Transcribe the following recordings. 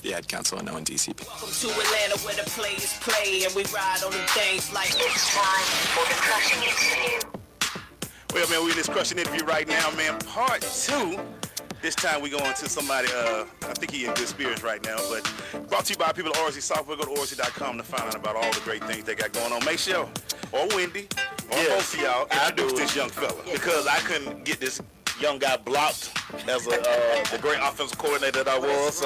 the ad council and ONDCP. Welcome to Atlanta where the players play and we ride on them things like It's time for the crushing interview. Well, man, we're in this crushing interview right now, man. Part 2. This time we going to somebody, I think he in good spirits right now, but brought to you by people at Orsi Software. Go to Orsi.com to find out about all the great things they got going on. Make sure, or Wendy, or both of y'all, introduce this young fella. Because I couldn't get this young guy blocked as the great offensive coordinator that I was.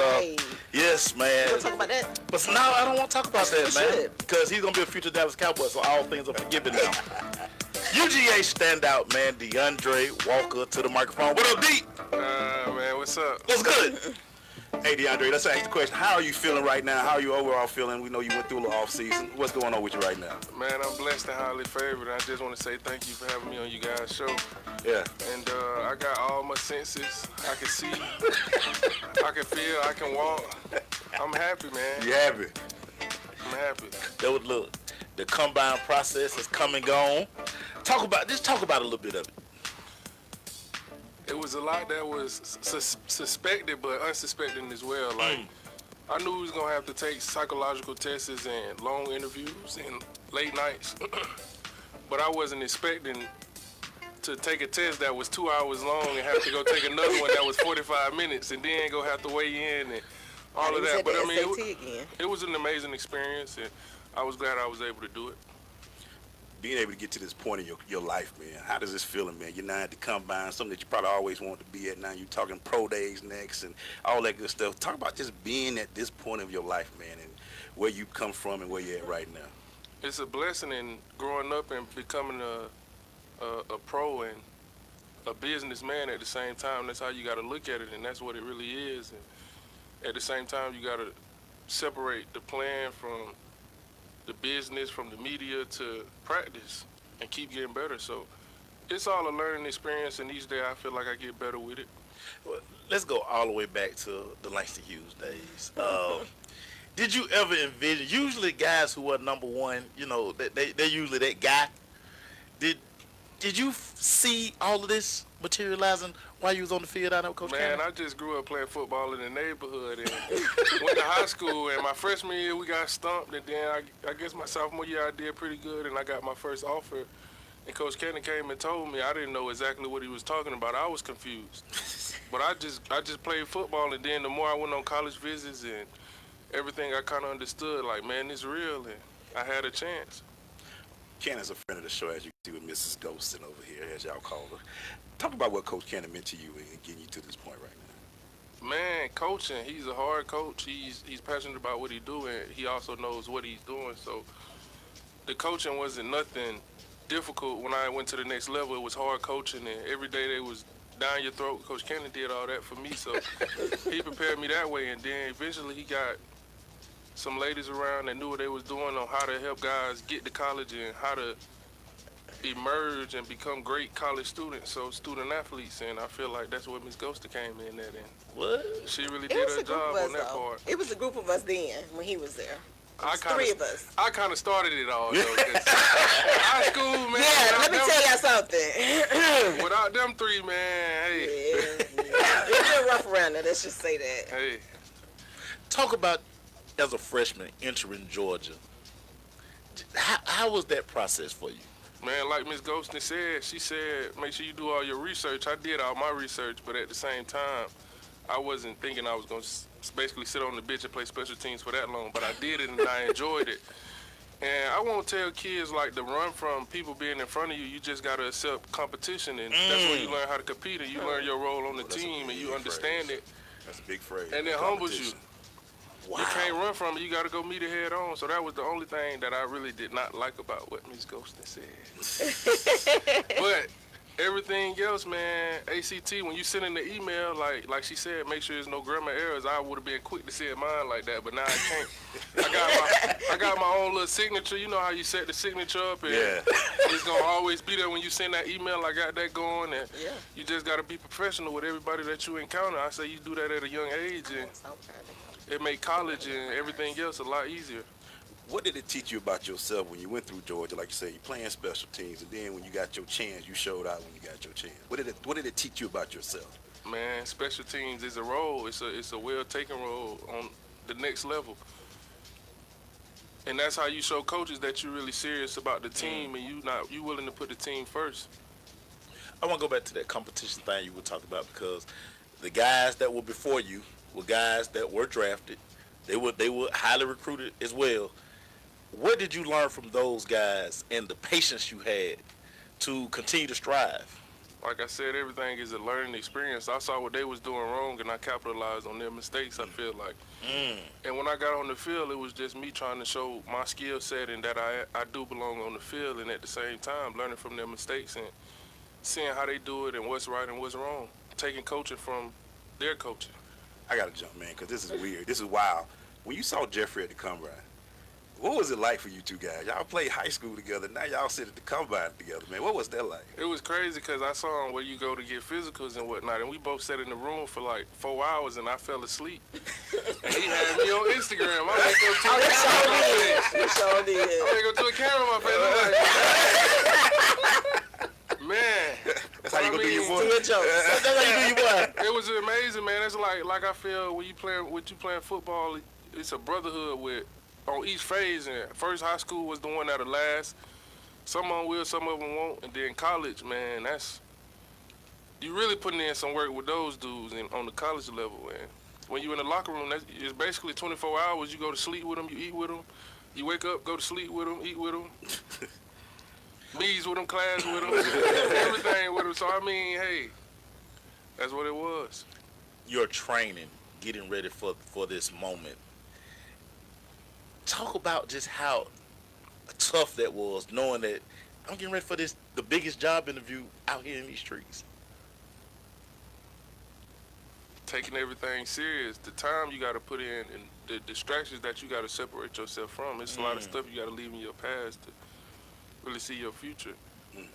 Yes, man. You want to talk about that? But no, I don't want to talk about that, man. Because he's going to be a future Dallas Cowboy, so all things are forgiven now. UGA standout, man, DeAndre Walker to the microphone. What up, D? Man, what's up? What's good? Hey, DeAndre, let's ask the question. How are you feeling right now? How are you overall feeling? We know you went through a little off-season. What's going on with you right now? Man, I'm blessed and highly favored. I just want to say thank you for having me on you guys' show. Yeah. And I got all my senses. I can see, I can feel, I can walk. I'm happy, man. You happy? I'm happy. That was look. The combine process is come and gone. Talk about a little bit of it. It was a lot that was suspected, but unsuspected as well. Like, I knew we was gonna have to take psychological tests and long interviews and late nights, but I wasn't expecting to take a test that was 2 hours long and have to go take another one that was 45 minutes and then go have to weigh in and all of that. But I mean, it was an amazing experience, and I was glad I was able to do it. Being able to get to this point in your life, man, how does this feeling, man? You're now at the combine, something that you probably always wanted to be at. Now you're talking pro days next and all that good stuff. Talk about just being at this point of your life, man, and where you come from and where you're at right now. It's a blessing in growing up and becoming a pro and a businessman at the same time. That's how you got to look at it, and that's what it really is. And at the same time, you got to separate the plan from the business, from the media to practice and keep getting better. So it's all a learning experience, and each day I feel like I get better with it. Well, let's go all the way back to the Langston Hughes days. Did you ever envision, usually guys who are number one, you know, they're usually that guy. Did you see all of this materializing while you was on the field out there with Coach Man, Cannon? I just grew up playing football in the neighborhood and went to high school. And my freshman year, we got stumped. And then I guess my sophomore year, I did pretty good. And I got my first offer. And Coach Cannon came and told me. I didn't know exactly what he was talking about. I was confused. But I just played football. And then the more I went on college visits and everything, I kind of understood, like, man, it's real. And I had a chance. Cannon's a friend of the show, as you can see with Mrs. Ghostin over here, as y'all call her. Talk about what Coach Cannon meant to you and getting you to this point right now. Man, coaching, he's a hard coach. He's passionate about what he do, and he also knows what he's doing. So the coaching wasn't nothing difficult when I went to the next level. It was hard coaching, and every day they was down your throat. Coach Cannon did all that for me, so he prepared me that way. And then eventually he got some ladies around that knew what they was doing on how to help guys get to college and how to emerge and become great college students, so student athletes, and I feel like that's where Miss Ghoster came in at. And What? she really did her job on that part. It was a group of us then when he was there. Three of us. I kind of started it all, though. High school, man. Yeah, let me tell y'all something. Without them three, man, hey. Yeah. It's been rough around there, let's just say that. Hey. Talk about, as a freshman entering Georgia, how was that process for you? Man, like Miss Ghostin said, she said, make sure you do all your research. I did all my research, but at the same time, I wasn't thinking I was going to basically sit on the bench and play special teams for that long, but I did it and I enjoyed it. And I won't tell kids, like, to run from people being in front of you. You just got to accept competition, and that's where you learn how to compete, and you learn your role on the team, and you understand it. That's a big phrase. And it humbles you. Wow. You can't run from it. You got to go meet it head on. So that was the only thing that I really did not like about what Ms. Ghostin said. But everything else, man, ACT, when you send in the email, like she said, make sure there's no grammar errors. I would have been quick to send mine like that, but now I can't. I got my own little signature. You know how you set the signature up, and it's gonna always be there when you send that email. I got that going, and you just gotta be professional with everybody that you encounter. I say you do that at a young age, and it make college and everything else a lot easier. What did it teach you about yourself when you went through Georgia? Like you say, you playing special teams, and then when you got your chance, you showed out when you got your chance. What did it teach you about yourself? Man, special teams is a role. It's a well-taken role on the next level. And that's how you show coaches that you're really serious about the team and you willing to put the team first. I want to go back to that competition thing you were talking about, because the guys that were before you were guys that were drafted. They were highly recruited as well. What did you learn from those guys and the patience you had to continue to strive? Like I said, everything is a learning experience. I saw what they was doing wrong, and I capitalized on their mistakes, I feel like. And when I got on the field, it was just me trying to show my skill set and that I do belong on the field, and at the same time, learning from their mistakes and seeing how they do it and what's right and what's wrong. Taking coaching from their coaching. I got to jump, man, because this is weird. This is wild. When you saw Jeffrey at the Combine, what was it like for you two guys? Y'all played high school together. Now y'all sit at the Combine together, man. What was that like? It was crazy because I saw him where you go to get physicals and whatnot, and we both sat in the room for like 4 hours, and I fell asleep. And he had me on Instagram. I wake up to a camera. You sure did. I wake up to a camera in my face. I'm like, man. That's how you gonna do your boy? Do a joke. That's how you do your boy. It was amazing, man. It's like I feel when you playing football, it's a brotherhood with on each phase. And first high school was the one that'll last. Some of them will, some of them won't. And then college, man, you really putting in some work with those dudes on the college level. And when you in the locker room, it's basically 24 hours. You go to sleep with them, you eat with them, you wake up, go to sleep with them, eat with them. Bees with them, class with them, everything with them. So, I mean, hey, that's what it was. Your training, getting ready for this moment. Talk about just how tough that was, knowing that I'm getting ready for the biggest job interview out here in these streets. Taking everything serious, the time you got to put in and the distractions that you got to separate yourself from. It's a lot of stuff you got to leave in your past to really see your future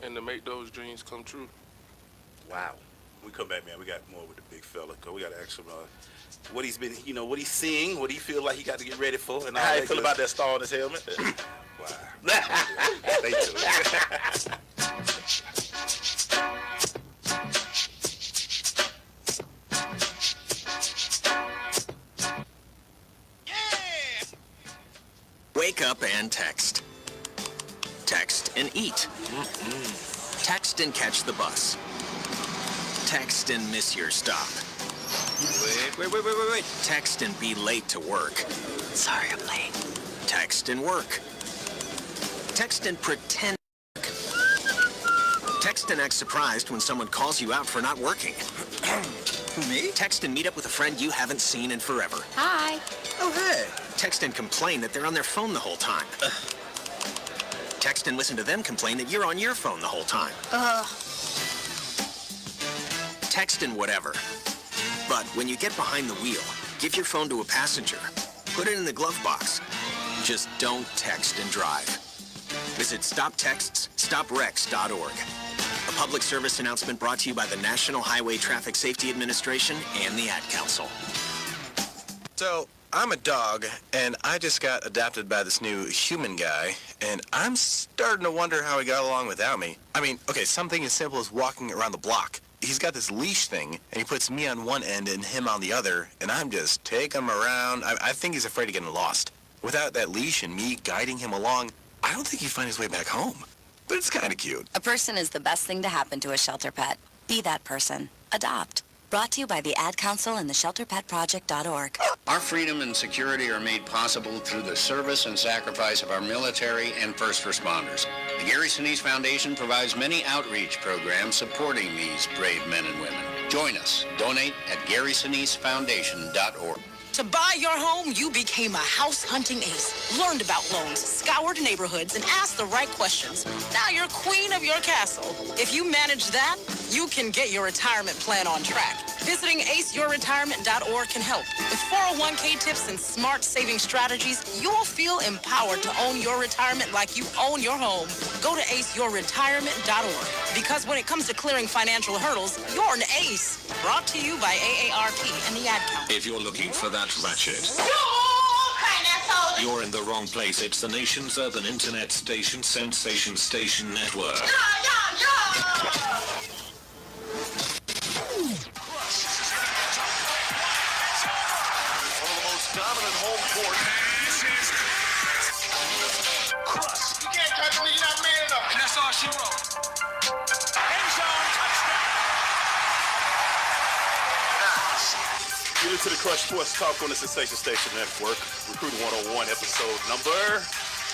and to make those dreams come true. Wow. When we come back, man, we got more with the big fella. Cause we got to ask him what he's been, what he's seeing, what he feel like he got to get ready for. And How you feel about that star on his helmet? Wow. Stay tuned. Wake up and text. Text and eat. Text and catch the bus. Text and miss your stop. Wait. Text and be late to work. Sorry, I'm late. Text and work. Text and pretend. Text and act surprised when someone calls you out for not working. Me? Text and meet up with a friend you haven't seen in forever. Hi. Oh, hey. Text and complain that they're on their phone the whole time. Text and listen to them complain that you're on your phone the whole time. Text and whatever. But when you get behind the wheel, give your phone to a passenger. Put it in the glove box. Just don't text and drive. Visit StopTextsStopWrecks.org. A public service announcement brought to you by the National Highway Traffic Safety Administration and the Ad Council. So, I'm a dog, and I just got adopted by this new human guy, and I'm starting to wonder how he got along without me. I mean, okay, something as simple as walking around the block. He's got this leash thing, and he puts me on one end and him on the other, and I'm just taking him around. I think he's afraid of getting lost. Without that leash and me guiding him along, I don't think he'd find his way back home. But it's kind of cute. A person is the best thing to happen to a shelter pet. Be that person. Adopt. Brought to you by the Ad Council and the ShelterPetProject.org. Our freedom and security are made possible through the service and sacrifice of our military and first responders. The Gary Sinise Foundation provides many outreach programs supporting these brave men and women. Join us. Donate at GarySiniseFoundation.org. To buy your home, you became a house-hunting ace, learned about loans, scoured neighborhoods, and asked the right questions. Now you're queen of your castle. If you manage that, you can get your retirement plan on track. Visiting aceyourretirement.org can help. With 401k tips and smart saving strategies, you'll feel empowered to own your retirement like you own your home. Go to aceyourretirement.org. Because when it comes to clearing financial hurdles, you're an ace. Brought to you by AARP and the Ad Council. If you're looking for that ratchet, you're in the wrong place. It's the nation's urban internet station, Sensation Station Network. One of the most dominant home court. This is Crust. You can't touch me, you're not man enough. And that's all she wrote. End zone touchdown. Get into the Crush Sports Talk on the Sensation Station Network. Recruiting 101, episode number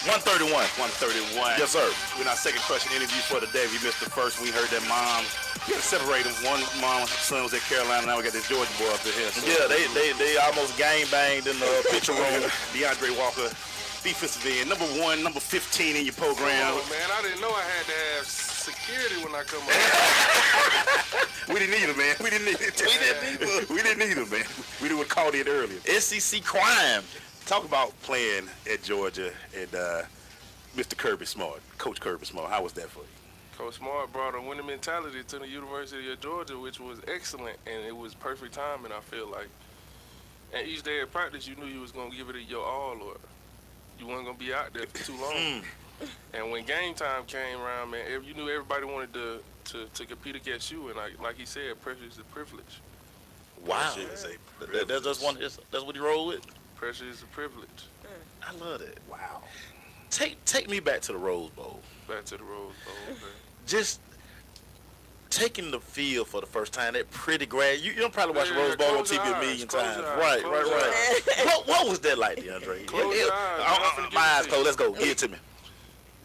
131. 131. Yes, sir. We're in our second crushing interview for the day. We missed the first. We heard that mom. We had to separate them. One mom, son was at Carolina. Now we got this Georgia boy up in here. So. Yeah, they almost gang banged in the picture room. DeAndre Walker, defensive end, number 1, number 15 in your program. Oh, man, I didn't know I had to have security when I come up. We didn't need him, man. We didn't need it. We didn't need him, man. We would have called it earlier. SEC crime. Talk about playing at Georgia and Mr. Kirby Smart, Coach Kirby Smart. How was that for you? Coach Smart brought a winning mentality to the University of Georgia, which was excellent, and it was perfect timing, I feel like. And each day of practice, you knew you was going to give it your all, or you weren't going to be out there for too long. And when game time came around, man, you knew everybody wanted to compete against you, and like he said, pressure is a privilege. Wow. That's what he rolled with? Pressure is a privilege. I love that. Wow. Take me back to the Rose Bowl. Back to the Rose Bowl, okay. Just taking the field for the first time, that pretty grass. You don't probably watch the Rose Bowl on TV a million times. Right. What was that like, DeAndre? Close your eyes. My eyes closed. Let's go. Give it to me.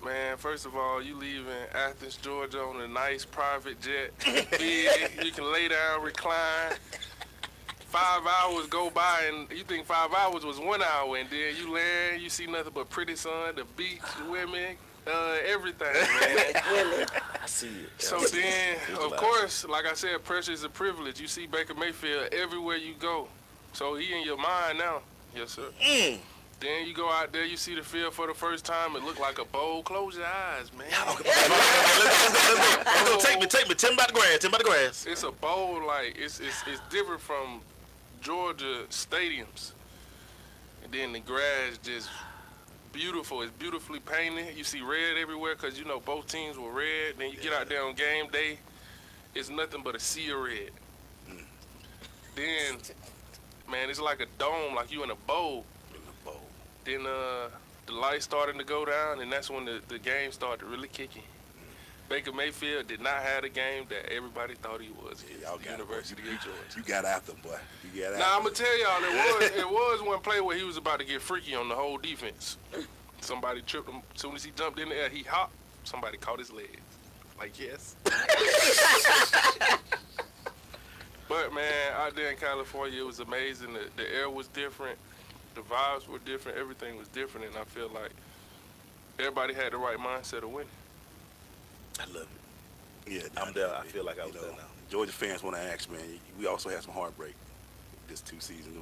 Man, first of all, you leaving Athens, Georgia on a nice private jet. Big, you can lay down, recline. 5 hours go by, and you think 5 hours was 1 hour, and then you land, you see nothing but pretty sun, the beach, the women, everything, man. I see it. So then, of course, like I said, pressure is a privilege. You see Baker Mayfield everywhere you go. So he in your mind now. Yes, sir. Then you go out there, you see the field for the first time. It look like a bowl. Close your eyes, man. Let's go. Take me. Tell me about the grass. It's a bowl like it's different from Georgia stadiums. And then the grass just beautiful. It's beautifully painted. You see red everywhere because, you know, both teams were red. Then you get out there on game day, it's nothing but a sea of red. Then, man, it's like a dome, like you in a bowl. Then the lights started to go down, and that's when the game started really kicking. Baker Mayfield did not have the game that everybody thought he was. Y'all got University of Georgia. You got after him, boy. You got after Now, I'm going to tell y'all, it was one play where he was about to get freaky on the whole defense. Somebody tripped him. As soon as he jumped in the air, he hopped. Somebody caught his legs. Like, yes. But, man, out there in California, it was amazing. The air was different. The vibes were different. Everything was different. And I feel like everybody had the right mindset of winning. I love it. Yeah, I'm there. I feel like I was there now. Georgia fans want to ask, man, we also had some heartbreak this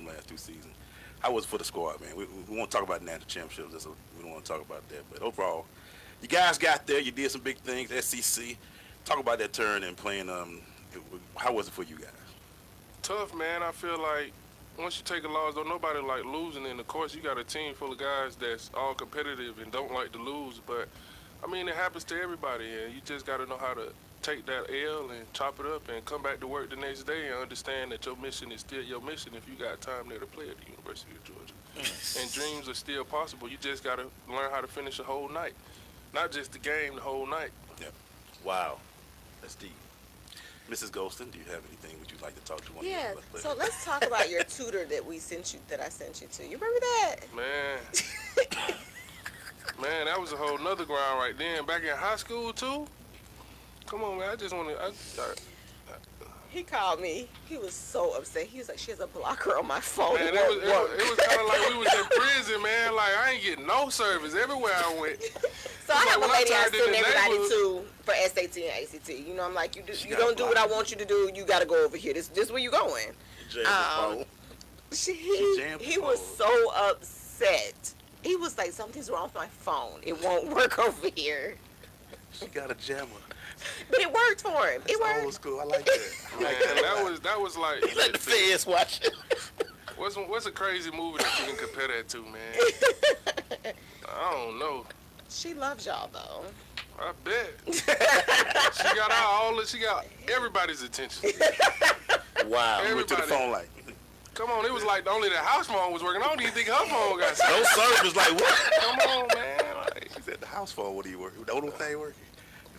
last 2 seasons. How was it for the squad, man? We won't talk about national championships. We don't want to talk about that. But overall, you guys got there. You did some big things, SEC. Talk about that turn and playing. How was it for you guys? Tough, man. I feel like once you take a loss, don't nobody like losing. And, of course, you got a team full of guys that's all competitive and don't like to lose. But, I mean, it happens to everybody. And you just got to know how to take that L and chop it up and come back to work the next day and understand that your mission is still your mission if you got time there to play at the University of Georgia. And dreams are still possible. You just got to learn how to finish a whole night. Not just the game, the whole night. Yep. Wow. That's deep. Mrs. Golston, do you have anything would you like to talk to one Yeah, of the so let's talk about your tutor that I sent you to. You remember that? Man. Man, that was a whole nother grind right then. Back in high school, too? Come on, man. I just want to... He called me. He was so upset. He was like, she has a blocker on my phone. Man, it was kind of like we was in prison, man. Like, I ain't getting no service everywhere I went. So I have a lady I send everybody to for SAT and ACT. You know, I'm like, you don't do what I want you to do. You got to go over here. This where you going. He was so upset. He was like, something's wrong with my phone. It won't work over here. She got a jammer. But it worked for him. It worked. Old school. I like that. Man, that was like... He let the feds watch it. What's a crazy movie that you can compare that to, man? I don't know. She loves y'all, though. I bet. She got everybody's attention. Wow. You went to the phone like... Come on, it was like only the house phone was working. I don't even think her phone got set. No service, like what? Come on, man. Like, He said the house phone, what are you working? The old thing working.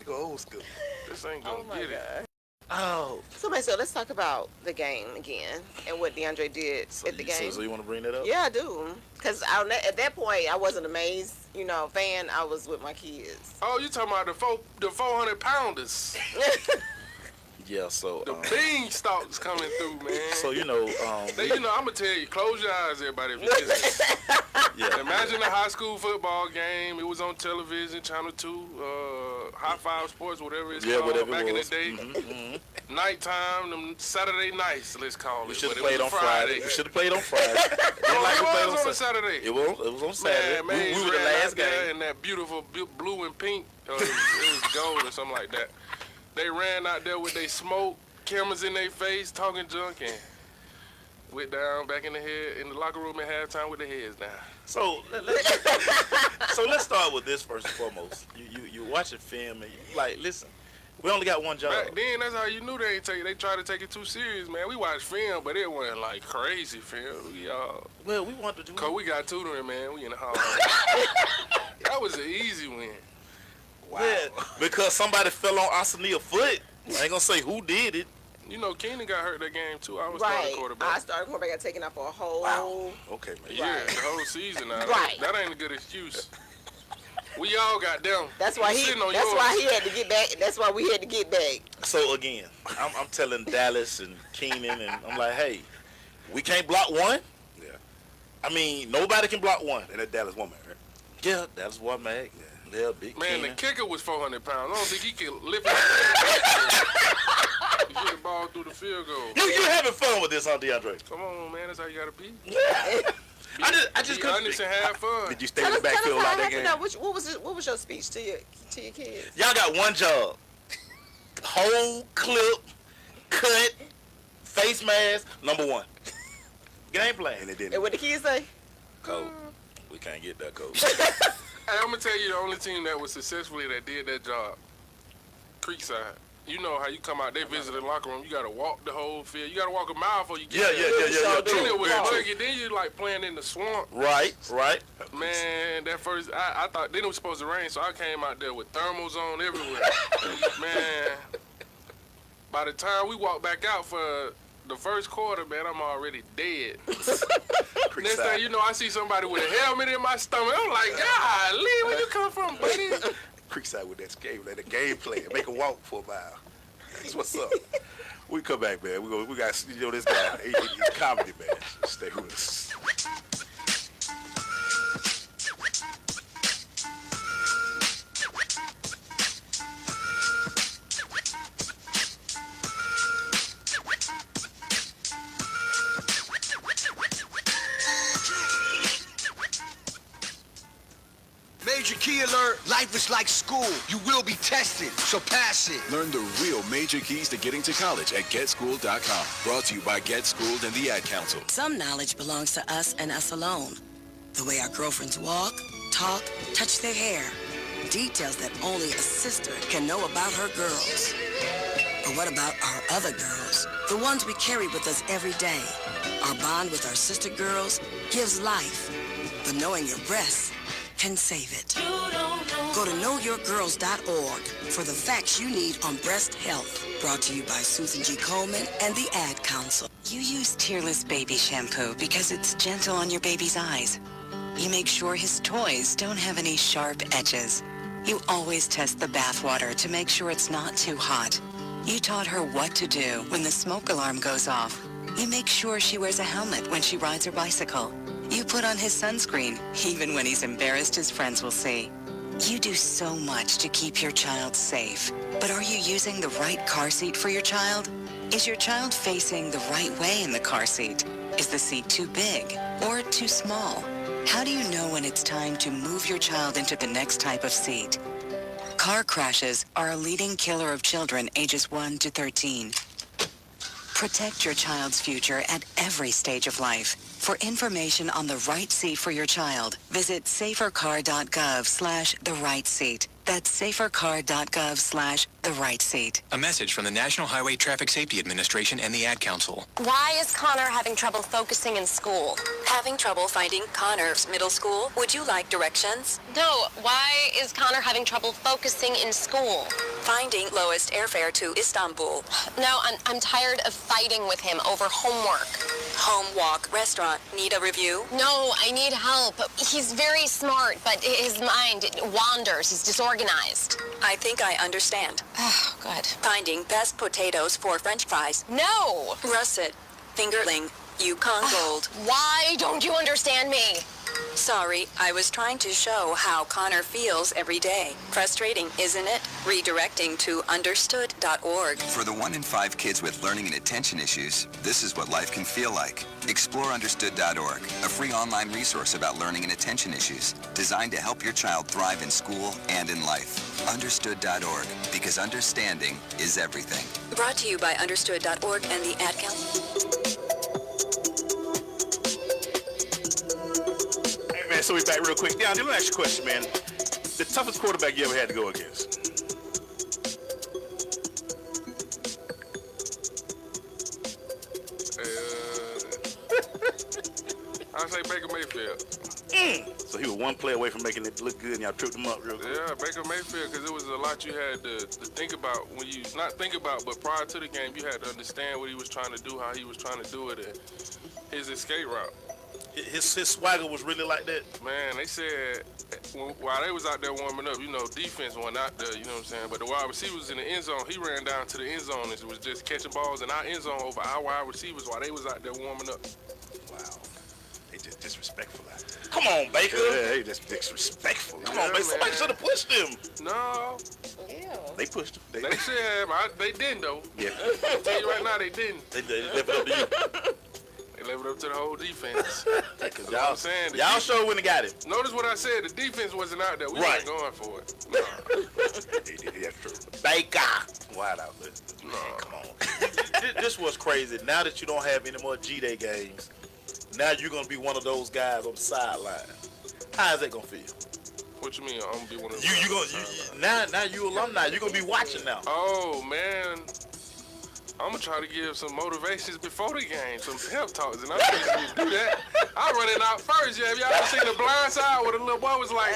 You go old school. this ain't gonna Oh my get it. God. Oh. So let's talk about the game again and what DeAndre did at the game. So you want to bring that up? Yeah, I do. Because at that point, I wasn't amazed, fan. I was with my kids. Oh, you talking about the 400 pounders? Yeah. So. The beanstalks coming through, man. So I'm gonna tell you, close your eyes, everybody. If you listen. Yeah. Imagine a high school football game. It was on television, Channel 2, High Five Sports, whatever it's called whatever back it in the was. day. Nighttime, them Saturday nights, let's call it. We should have But it played was on a Friday. We should have played on Friday. It was on a Saturday. It was on Saturday. Man, We were the ran last out there game. in that beautiful blue and pink. It was gold or something like that. They ran out there with their smoke, cameras in their face, talking junk, and went down back in the locker room at halftime with their heads down. So let's start with this first and foremost. You watching film and you like, listen, we only got one job. Back then, that's how you knew they tried to take it too serious, man. We watched film, but it wasn't like crazy film. Well, we wanted to do. Cause we got tutoring, man. We in the hall. That was an easy win. Wow. Yeah, because somebody fell on Arsenal's foot. I ain't gonna say who did it. Keenan got hurt that game too. I was Right. starting quarterback. I started quarterback. Got taken out for a whole. Wow. Okay, man. Yeah, Right. the whole season now. Right. That ain't a good excuse. We all got them. That's why he. Sitting on That's yours. why he had to get back. That's why we had to get back. So again, I'm telling Dallas and Keenan, and I'm like, hey, we can't block one. Yeah. I mean, nobody can block one. And that Dallas woman, right? Yeah, Dallas one man. Yeah, big Man, Keenan. the kicker was 400 pounds. I don't think he could lift it. He hit the ball through the field goal. You having fun with this, huh, DeAndre? Come on, man. That's how you gotta be. I just Be couldn't. honest and have fun. Did you stay Tell in us, the tell backfield us how like it that game? happened. Now, what was your speech to your kids? Y'all got one job. Whole clip, cut, face mask, number one. Game plan. And it didn't. And what the kids say? Coach, we can't get that, coach. Hey, I'm gonna tell you the only team that was successfully that did that job. Creekside. You know how you come out, they visit the locker room, you gotta walk the whole field. You gotta walk a mile before you get there. Yeah. Then it was True. muggy. Then you like playing in the swamp. Right. Man, that first, I thought, then it was supposed to rain, so I came out there with thermals on everywhere. Man, by the time we walked back out for the first quarter, man, I'm already dead. Next thing you know, I see somebody with a helmet in my stomach. I'm like, golly, where you come from, buddy? Creekside with that game, let the game plan, make a walk for a mile. That's what's up. We come back, man. We got this guy. He's comedy, man. Stay with us. Major key alert. Life is like school. You will be tested, so pass it. Learn the real major keys to getting to college at GetSchooled.com. Brought to you by Get Schooled and the Ad Council. Some knowledge belongs to us and us alone. The way our girlfriends walk, talk, touch their hair. Details that only a sister can know about her girls. But what about our other girls? The ones we carry with us every day. Our bond with our sister girls gives life. But knowing your breasts can save it. Go to knowyourgirls.org for the facts you need on breast health. Brought to you by Susan G. Coleman and the Ad Council. You use Tearless Baby Shampoo because it's gentle on your baby's eyes. You make sure his toys don't have any sharp edges. You always test the bathwater to make sure it's not too hot. You taught her what to do when the smoke alarm goes off. You make sure she wears a helmet when she rides her bicycle. You put on his sunscreen, even when he's embarrassed his friends will see. You do so much to keep your child safe. But are you using the right car seat for your child? Is your child facing the right way in the car seat? Is the seat too big or too small? How do you know when it's time to move your child into the next type of seat? Car crashes are a leading killer of children ages 1 to 13. Protect your child's future at every stage of life. For information on the right seat for your child, visit safercar.gov/the right seat. That's safercar.gov/the-right-seat. A message from the National Highway Traffic Safety Administration and the Ad Council. Why is Connor having trouble focusing in school? Having trouble finding Connor's middle school? Would you like directions? No, why is Connor having trouble focusing in school? Finding lowest airfare to Istanbul. No, I'm tired of fighting with him over homework. Home, walk, restaurant. Need a review? No, I need help. He's very smart, but his mind wanders. He's disorganized. I think I understand. Oh, good. Finding best potatoes for French fries. No! Russet, fingerling, Yukon Gold. Why don't you understand me? Sorry, I was trying to show how Connor feels every day. Frustrating, isn't it? Redirecting to understood.org. For the 1 in 5 kids with learning and attention issues, this is what life can feel like. Explore understood.org, a free online resource about learning and attention issues, designed to help your child thrive in school and in life. Understood.org, because understanding is everything. Brought to you by understood.org and the Ad Council. Man, so we back real quick. Now, let me ask you a question, man. The toughest quarterback you ever had to go against? I say Baker Mayfield. So he was one play away from making it look good, and y'all tripped him up real quick. Yeah, Baker Mayfield, because it was a lot you had to think about when you, not think about, but prior to the game, you had to understand what he was trying to do, how he was trying to do it, and his escape route. His swagger was really like that. Man, they said while they was out there warming up, you know, defense went out there, you know what I'm saying? But the wide receivers in the end zone, he ran down to the end zone and was just catching balls in our end zone over our wide receivers while they was out there warming up. Wow. They just disrespectful out there. Come on, Baker. Yeah, they just disrespectful. Come on, Baker. Somebody should have pushed him. No. Yeah. They pushed him. They should have. They didn't, though. Yeah. I'll tell you right now, they didn't. They left it up to you. They left it up to the whole defense. Cause y'all saying y'all sure wouldn't have got it. Notice what I said. The defense wasn't out there. We weren't going for it. No. That's true. Baker. Wide out there. No. Come on. This was crazy. Now that you don't have any more G-Day games, now you're going to be one of those guys on the sideline. How is that going to feel? What you mean? I'm going to be one of those now you alumni. You're going to be watching now. Oh, man. I'm going to try to give some motivations before the game, some pep talks, and I'm going to do that. I'm running out first. Yeah, have y'all ever seen The Blind Side where the little boy was like,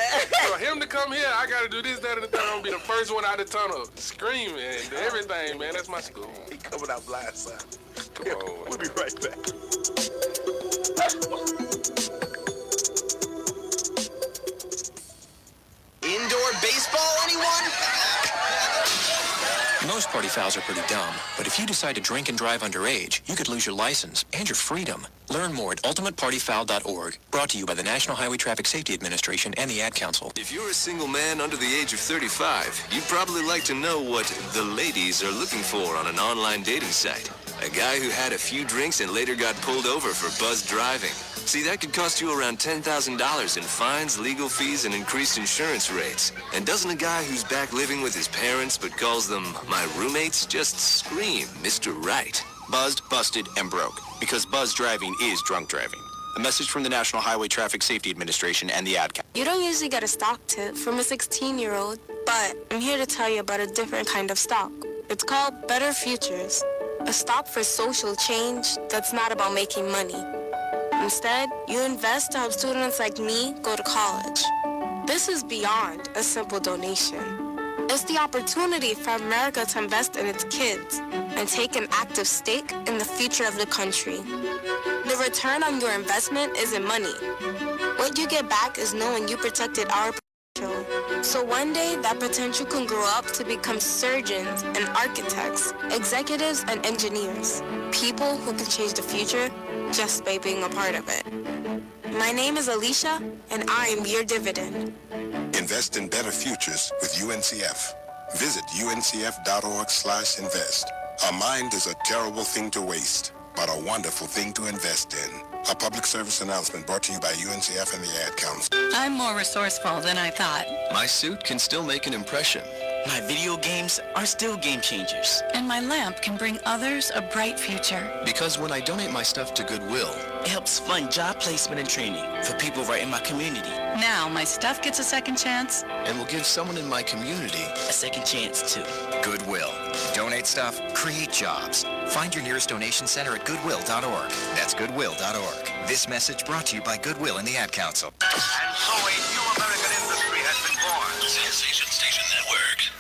for him to come here, I got to do this, that, and the third. I'm going to be the first one out the tunnel, screaming and everything, man. That's my school. He coming out blind side. Come on. We'll be right back. Indoor baseball, anyone? Most party fouls are pretty dumb, but if you decide to drink and drive underage, you could lose your license and your freedom. Learn more at ultimatepartyfoul.org. Brought to you by the National Highway Traffic Safety Administration and the Ad Council. If you're a single man under the age of 35, you'd probably like to know what the ladies are looking for on an online dating site. A guy who had a few drinks and later got pulled over for buzzed driving. See, that could cost you around $10,000 in fines, legal fees, and increased insurance rates. And doesn't a guy who's back living with his parents but calls them my roommates just scream Mr. Right? Buzzed, busted, and broke. Because buzz driving is drunk driving. A message from the National Highway Traffic Safety Administration and the Ad Council. You don't usually get a stock tip from a 16-year-old, but I'm here to tell you about a different kind of stock. It's called Better Futures, a stock for social change that's not about making money. Instead, you invest to help students like me go to college. This is beyond a simple donation. It's the opportunity for America to invest in its kids and take an active stake in the future of the country. The return on your investment isn't money. What you get back is knowing you protected our potential. So one day, that potential can grow up to become surgeons and architects, executives and engineers, people who can change the future just by being a part of it. My name is Alicia, and I am your dividend. Invest in better futures with UNCF. Visit uncf.org/invest. A mind is a terrible thing to waste, but a wonderful thing to invest in. A public service announcement brought to you by UNCF and the Ad Council. I'm more resourceful than I thought. My suit can still make an impression. My video games are still game changers. And my lamp can bring others a bright future. Because when I donate my stuff to Goodwill, It helps fund job placement and training for people right in my community. Now my stuff gets a second chance. And will give someone in my community A second chance, too. Goodwill. Donate stuff, create jobs. Find your nearest donation center at goodwill.org. That's goodwill.org. This message brought to you by Goodwill and the Ad Council. And so a new American industry has been born. Sensation Station Network.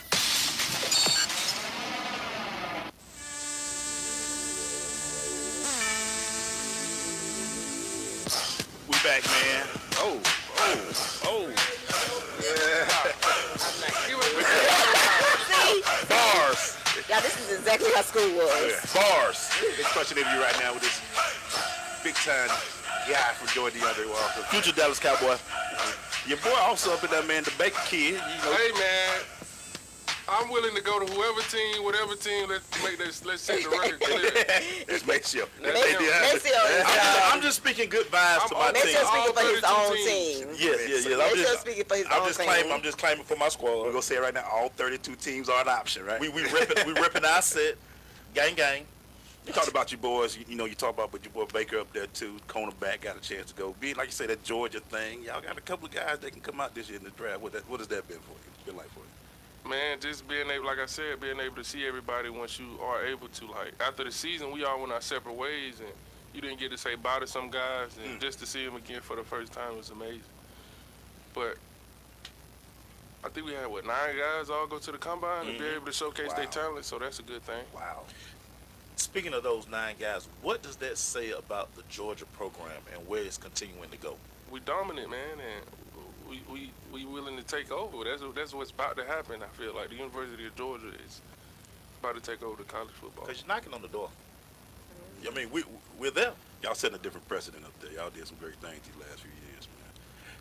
We back, man. Oh. See? Bars. Yeah, this is exactly how school was. Bars. It's crushing interview right now with this big time guy from Georgia, DeAndre Walker. Future Dallas Cowboy. Your boy also up in there, man, the Baker kid. You know. Hey, man. I'm willing to go to whoever team, whatever team. Let's set the record clear. Let's make sure. I'm just speaking good vibes to my team. Maceo speaking for his own team. Yes. Maceo speaking for his own team. I'm just claiming for my squad. We're gonna say it right now. All 32 teams are an option, right? We ripping our set. Gang. You talked about your boys. You know, you talked about your boy Baker up there too. Cornerback got a chance to go. Be like you say that Georgia thing. Y'all got a couple of guys that can come out this year in the draft. What has that been for you? Been like for you? Man, just being able, like I said, being able to see everybody once you are able to. Like, after the season, we all went our separate ways, and you didn't get to say bye to some guys, and just to see them again for the first time was amazing. But I think we had, 9 guys all go to the combine and be able to showcase their talent, so that's a good thing. Wow. Speaking of those 9 guys, what does that say about the Georgia program and where it's continuing to go? We dominant, man, and we willing to take over. That's what's about to happen. I feel like the University of Georgia is about to take over the college football. Because you're knocking on the door. I mean, we're there. Y'all setting a different precedent up there. Y'all did some great things these last few years, man.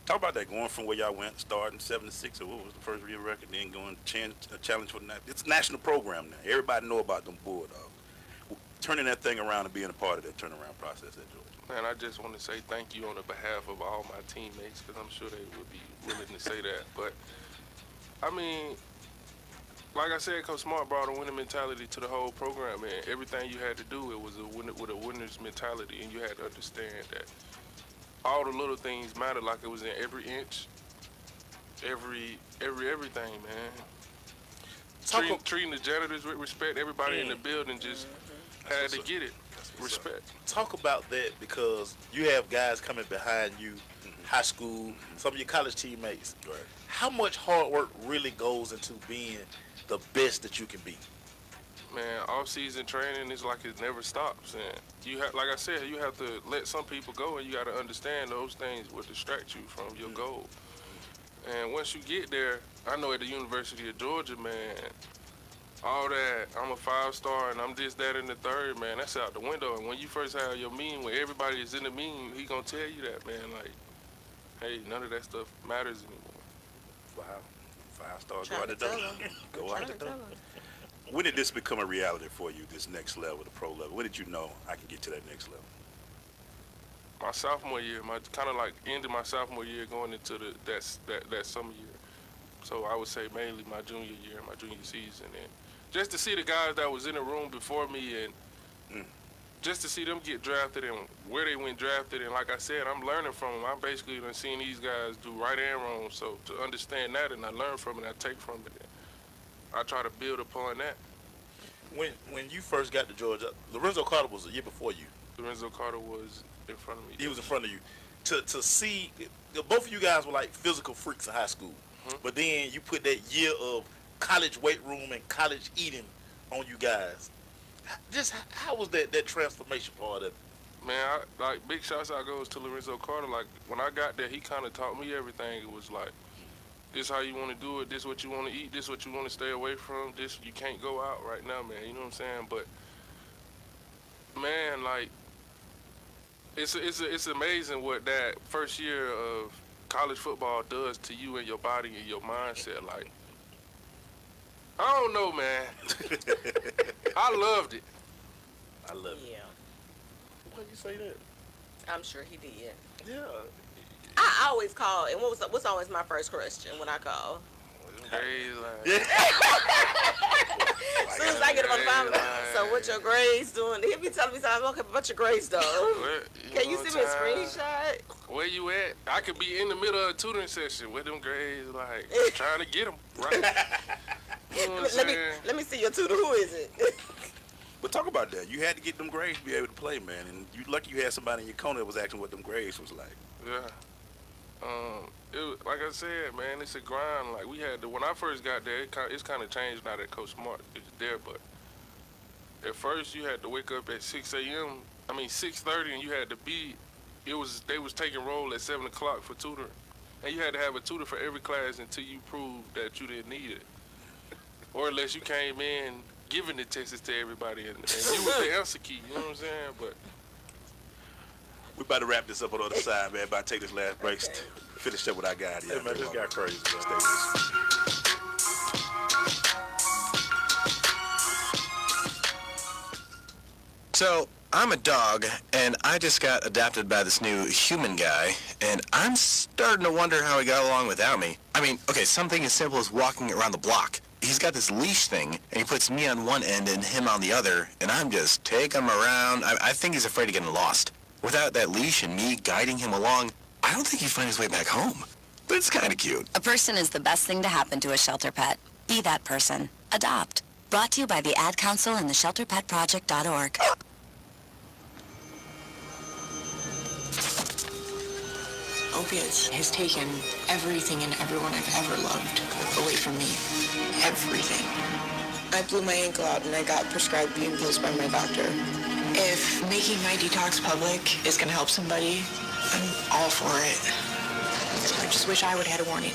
Talk about that, going from where y'all went, starting 7-6, or what was the first real record, then going challenge for the night. It's a national program now. Everybody know about them Bulldogs. Turning that thing around and being a part of that turnaround process at Georgia. Man, I just want to say thank you on the behalf of all my teammates, because I'm sure they would be willing to say that. But, I mean, like I said, Coach Smart brought a winning mentality to the whole program, man. Everything you had to do, it was with a winner's mentality, and you had to understand that all the little things matter, like it was in every inch, everything, man. Treating the janitors with respect, everybody in the building just had to get it. Respect. Talk about that, because you have guys coming behind you, high school, some of your college teammates. Right. How much hard work really goes into being the best that you can be? Man, off-season training is like it never stops, and you have, like I said, you have to let some people go, and you got to understand those things will distract you from your goal. And once you get there, I know at the University of Georgia, man, all that, I'm a 5-star and I'm this, that, and the third, man, that's out the window. And when you first have your meeting where everybody is in the meeting, he gonna tell you that, man, like, hey, none of that stuff matters anymore. Wow. 5-star, go out the door. Go out the door. When did this become a reality for you, this next level, the pro level? When did you know I can get to that next level? My sophomore year, kind of like ended my sophomore year going into that summer year. So I would say mainly my junior year, my junior season, and just to see the guys that was in the room before me, and just to see them get drafted and where they went drafted, and like I said, I'm learning from them. I'm basically seeing these guys do right and wrong, so to understand that, and I learn from it, I take from it, and I try to build upon that. When you first got to Georgia, Lorenzo Carter was a year before you. Lorenzo Carter was in front of me. He was in front of you. To see, both of you guys were like physical freaks in high school, but then you put that year of college weight room and college eating on you guys. Just how was that transformation part of it? Man, like big shouts out goes to Lorenzo Carter. Like when I got there, he kind of taught me everything. It was like, this how you want to do it, this what you want to eat, this what you want to stay away from, this you can't go out right now, man. You know what I'm saying? But man, like it's amazing what that first year of college football does to you and your body and your mindset. Like, I don't know, man. I loved it. I love it. Yeah. Why you say that? I'm sure he did. Yeah. I always call, and what's always my first question when I call? Hey, like. soon as I get him on the phone, so what your grades doing? He'll be telling me something. Okay, but your grades though. Can you send me a screenshot? Where you at? I could be in the middle of a tutoring session with them grades, like trying to get them right. You know what I'm saying? Let me see your tutor. Who is it? But talk about that. You had to get them grades to be able to play, man. And you lucky you had somebody in your corner that was asking what them grades was like. Yeah. It was, like I said, man, it's a grind. Like we had to, when I first got there, it's kind of changed now that Coach Smart is there. But at first, you had to wake up at 6 a.m. 6:30, and you had to be. They was taking roll at 7 o'clock for tutoring, and you had to have a tutor for every class until you proved that you didn't need it, or unless you came in giving the tests to everybody, and you was the answer key. You know what I'm saying? But we about to wrap this up on the other side, man. About to take this last break. Finish up what I got here. Hey, man, this got crazy. Stay with us. So, I'm a dog, and I just got adopted by this new human guy, and I'm starting to wonder how he got along without me. I mean, okay, something as simple as walking around the block. He's got this leash thing, and he puts me on one end and him on the other, and I'm just taking him around. I think he's afraid of getting lost. Without that leash and me guiding him along, I don't think he'd find his way back home. But it's kind of cute. A person is the best thing to happen to a shelter pet. Be that person. Adopt. Brought to you by the Ad Council and the ShelterPetProject.org. Opiates has taken everything and everyone I've ever loved away from me. Everything. I blew my ankle out and I got prescribed pain pills by my doctor. If making my detox public is going to help somebody, I'm all for it. I just wish I would have had a warning.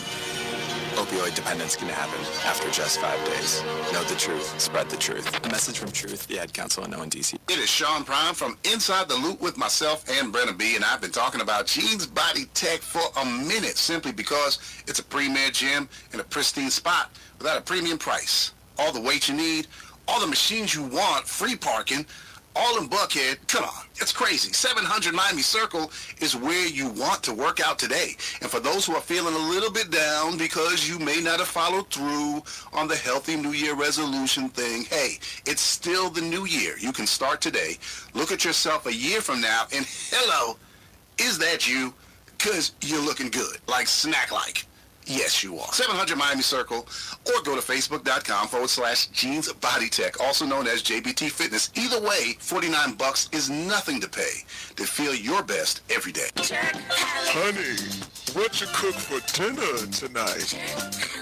Opioid dependence can happen after just 5 days. Know the truth. Spread the truth. A message from Truth, the Ad Council, and ONDC. It is Sean Prime from Inside the Loop with myself and Brenna B, and I've been talking about Gene's Body Tech for a minute simply because it's a premier gym in a pristine spot without a premium price. All the weight you need, all the machines you want, free parking, all in Buckhead. Come on, it's crazy. 700 Miami Circle is where you want to work out today. And for those who are feeling a little bit down because you may not have followed through on the healthy New Year resolution thing, hey, it's still the new year. You can start today. Look at yourself a year from now and hello, is that you? Because you're looking good, like snack-like. Yes, you are. 700 Miami Circle, or go to facebook.com/Gene's Body Tech, also known as JBT Fitness. Either way, $49 is nothing to pay to feel your best every day. Honey, what you cook for dinner tonight?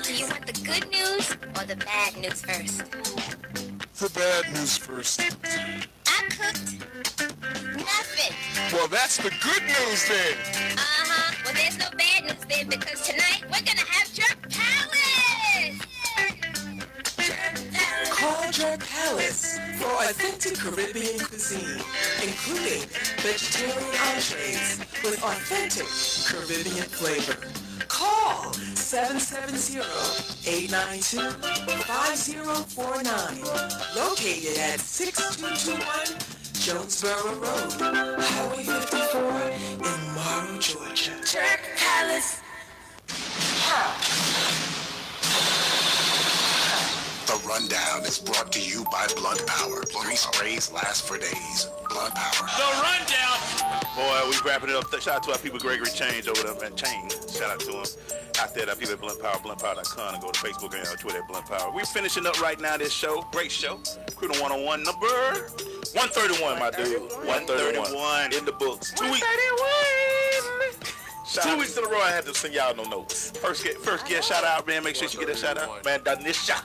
Do you want the good news or the bad news first? The bad news first. I cooked nothing. Well, that's the good news then. Uh-huh. Well, there's no bad news then because tonight we're gonna have Jerk Palace. Call Jerk Palace for authentic Caribbean cuisine, including vegetarian entrees with authentic Caribbean flavor. Call 770-892-5049. Located at 6221 Jonesboro Road, Highway 54 in Morrow, Georgia. Jerk Palace. The Rundown is brought to you by Blunt Power. 3 sprays last for days. Blunt Power. The Rundown. Boy, we wrapping it up. Shout out to our people, Gregory Change over there at Chain. Shout out to him. Out there, our people at Blunt Power, bluntpower.com, and go to Facebook and Twitter at Blunt Power. We're finishing up right now this show. Great show. Criminal 101 number 131, my dude. 131 in the books. 2 weeks. 2 weeks in a row, I had to send y'all no notes. First guest shout out, man. Make sure you get that shout out. Man, Danisha.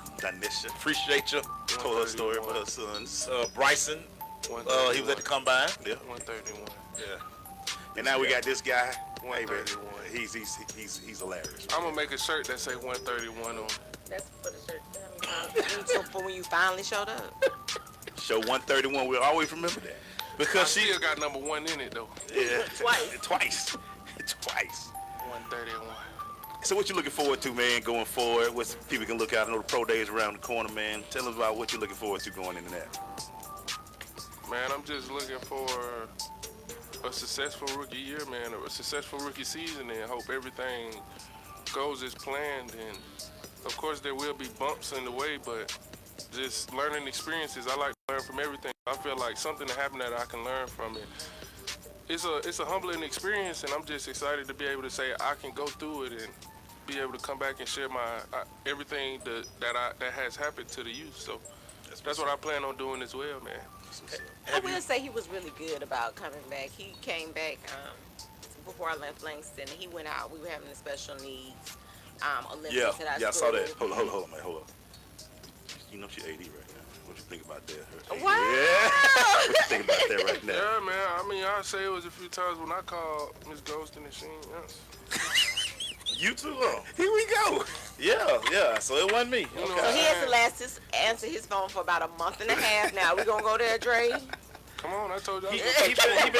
Appreciate you. Told her story about her sons. Bryson. He was at the combine. Yeah. 131. Yeah. And now we got this guy. Hey, man. He's hilarious. I'm gonna make a shirt that say 131 on. That's for the shirt. So for when you finally showed up. Show 131. We'll always remember that. Because she still got number 1 in it though. Yeah. Twice. 131. So what you looking forward to, man, going forward? What people can look out? I know the pro days around the corner, man. Tell us about what you're looking forward to going into that. Man, I'm just looking for a successful rookie year, man, or a successful rookie season, and hope everything goes as planned. And of course, there will be bumps in the way, but just learning experiences. I like to learn from everything. I feel like something that happened that I can learn from it. It's a humbling experience, and I'm just excited to be able to say I can go through it and be able to come back and share my everything that has happened to the youth. So that's what I plan on doing as well, man. I will say he was really good about coming back. He came back before I left Langston. He went out. We were having the special needs Olympics Yeah, at our yeah, I school. saw that. Hold on, man, hold on. You know she's 80 right now. What you think about that? Wow. Yeah. What you think about that right now? Yeah, man. I mean, I say it was a few times when I called Miss Ghostin and she ain't answer. You too? Here we go. Yeah. So it wasn't me. So he has to answer his phone for about a month and a half now. We gonna go there, Dre? Come on, I told you. He been training.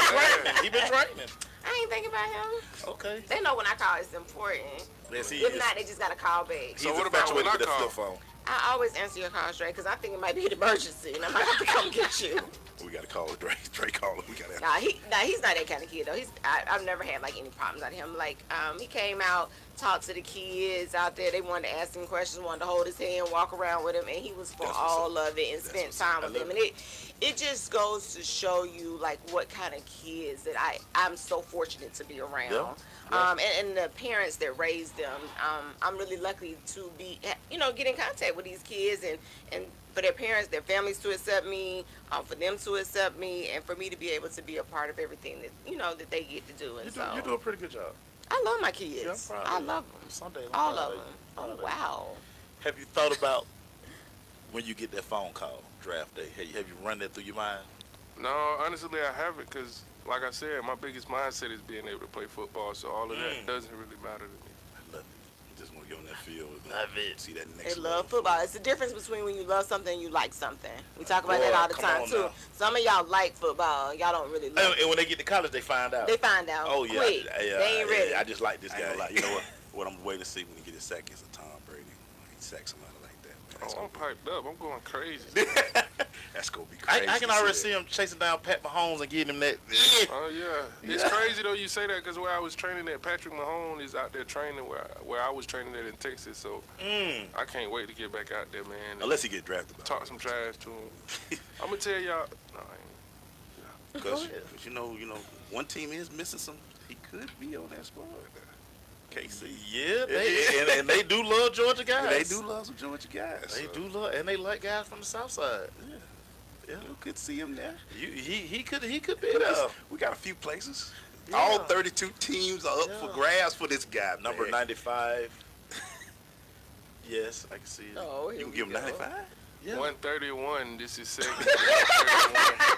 He been training. I ain't thinking about him. Okay. They know when I call it's important. Yes, he If is. not, they just gotta call back. So what about when I call? Flip phone. I always answer your call straight because I think it might be an emergency and I might have to come get you. We gotta call Dre. Dre call him. We gotta. He's not that kind of kid though. I've never had like any problems out of him. Like he came out, talked to the kids out there. They wanted to ask him questions, wanted to hold his hand, walk around with him, and he was for all of it and spent time with them. And it just goes to show you like what kind of kids that I'm so fortunate to be around. Yeah. And the parents that raised them. I'm really lucky to be, get in contact with these kids and for their parents, their families to accept me, for them to accept me, and for me to be able to be a part of everything that that they get to do. And You do a pretty good job. I love my kids. Yeah, I'm proud I of you. love them. Someday, All of them. Oh wow. Have you thought about when you get that phone call draft day? Have you run that through your mind? No, honestly, I haven't because, like I said, my biggest mindset is being able to play football, so all of that doesn't really matter to me. I love it. You just want to get on that field. Love it. See that next They love football. It's the difference between when you love something and you like something. We talk about that all the come time on too. now. Some of y'all like football. Y'all don't really love it. And when they get to college, they find out. They find out. Oh yeah, quick. yeah. They ain't ready. I just like this guy. You know what? What I'm waiting to see when he get his sack is a Tom Brady. He sacks somebody like that. Man. Oh, I'm piped up. I'm going crazy. That's gonna be crazy. I can already see him chasing down Pat Mahomes and getting him that. Oh yeah, it's crazy though you say that because where I was training at, Patrick Mahomes is out there training where I was training at in Texas. So I can't wait to get back out there, man. Unless he get drafted. Talk some trash to him. I'm gonna tell y'all. No, I ain't. Because you know, one team is missing some. He could be on that squad. KC. Yeah, and they do love Georgia guys. They do love some Georgia guys. They do love, and they like guys from the South Side. Yeah, we could see him there. He could be there. We got a few places. Yeah. All 32 teams are up for grabs for this guy. Number 95. Yes, I can see it. Oh, you can give him 95. Yeah. 131. This is second. 131.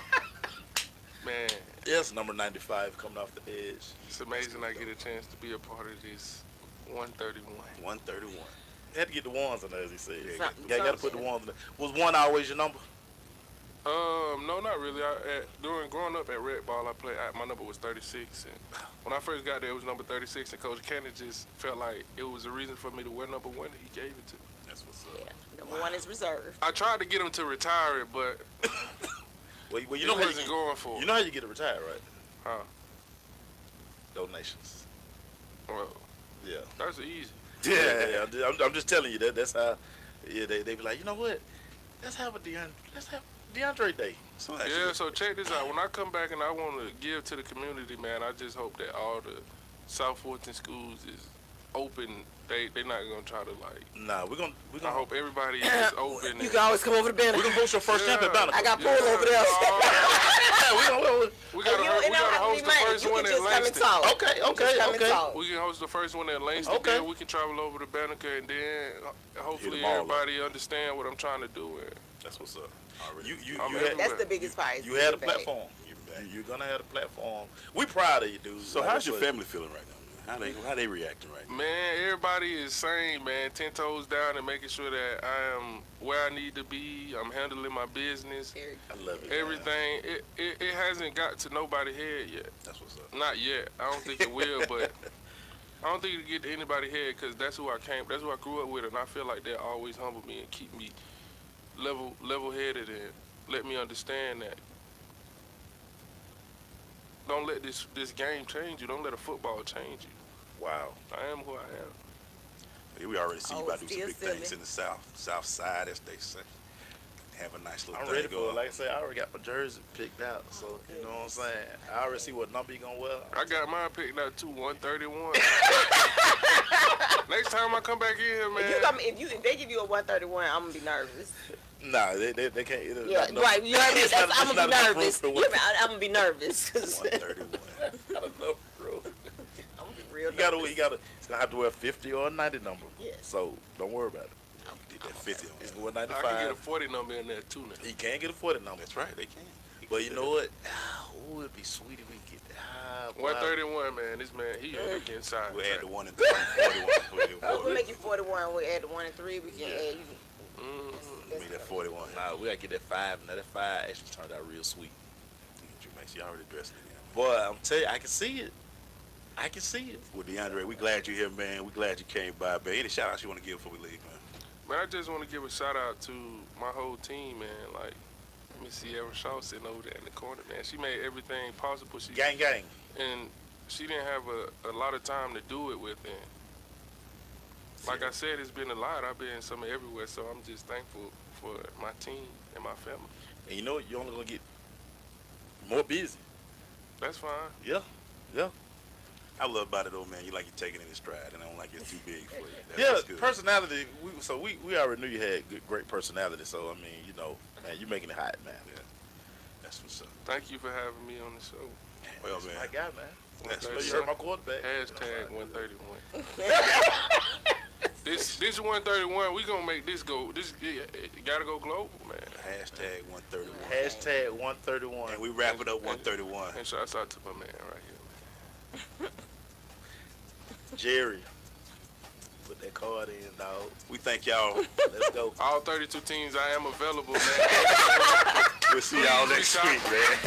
Man. Yes, number 95 coming off the edge. It's amazing I get a chance to be a part of this 131. 131. You had to get the ones in there, as he said. You got to put the ones in there. Was one always your number? No, not really. During growing up at Red Ball, my number was 36. And when I first got there, it was number 36. And Coach Kennedy just felt like it was a reason for me to wear number 1. And he gave it to me. That's what's up. Yeah, number 1 is reserved. I tried to get him to retire it, but well, you it know wasn't going for it. You know how you get it retired, right? Huh? Donations. Well, yeah. That's easy. Yeah. I'm just telling you that's how. Yeah, they be like, you know what? Let's have DeAndre Day. So check this out. When I come back and I want to give to the community, man, I just hope that all the South Fulton schools is open. They not gonna try to like. Nah, we're gonna. I hope everybody is open. You can always come over to Banner. We're gonna post your first camp at Banner. I got pool over there. We gotta host the first one at Langston. Okay. We can host the first one at Langston. Okay. Then we can travel over to Banneker, and then hopefully everybody understand what I'm trying to do. And that's what's up. That's the biggest part. You had a platform. You're gonna have a platform. We proud of you, dude. So how's your family feeling right now? How they reacting right now? Man, everybody is sane, man. 10 toes down and making sure that I am where I need to be. I'm handling my business. I love it. Everything. It hasn't got to nobody's head yet. That's what's up. Not yet. I don't think it will, but I don't think it'll get to anybody's head because that's who I grew up with, and I feel like they always humble me and keep me level-headed and let me understand that. Don't let this game change you. Don't let a football change you. Wow. I am who I am. Yeah, we already see you about to do some big things in the South side, as they say. have a nice little I'm thing ready for going. it. Like I said, I already got my jersey picked out, so you know what I'm saying. I already see what number you gonna wear. I got mine picked out too, 131. Next time I come back in here, man. If they give you a 131, I'm gonna be nervous. Nah, they can't. Yeah, right. You know what I mean? I'm gonna be nervous. I'm gonna be nervous. 131. I don't know, bro. I'm gonna be real You nervous. gotta. It's gonna have to wear a 50 or a 90 number. Yes. So don't worry about it. Get that 50 on. It's going I can 95. get a 40 number in there too now. He can get a 40 number. That's right, they can. But you know what? Oh, it'd be sweet if we get that. 131, man. This man, he inside. We'll add the 1 and 3. 41. We'll make you 41. We'll add the 1 and 3. We can add you. Make that 41. Nah, we gotta get that 5. Now that 5 actually turned out real sweet. You already dressed it in. Boy, I'm telling you, I can see it. I can see it. Well, DeAndre, we glad you're here, man. We glad you came by, man. Any shout outs you want to give before we leave, man? Man, I just want to give a shout out to my whole team, man. Like Miss Sierra Shaw sitting over there in the corner, man. She made everything possible. She Gang. And she didn't have a lot of time to do it with. And like I said, it's been a lot. I've been somewhere everywhere, so I'm just thankful for my team and my family. And you know what? You're only gonna get more busy. That's fine. Yeah. I love about it, though, man. You like you're taking it in stride, and I don't like it's too big for you. Yeah, That's good. personality. We already knew you had great personality. So I mean, you know, man, you're making it hot, man. Yeah, that's what's up. Thank you for having me on the show. Well, man. My guy, man. That's So what's you heard up. my quarterback. Hashtag 131. This 131, we gonna make this go. This it gotta go global, man. Hashtag 131. Hashtag 131. And we wrap it up 131. And shouts out to my man right here, man. Jerry. Put that card in, dog. We thank y'all. Let's go. All 32 teams, I am available, man. We'll see y'all next week, man.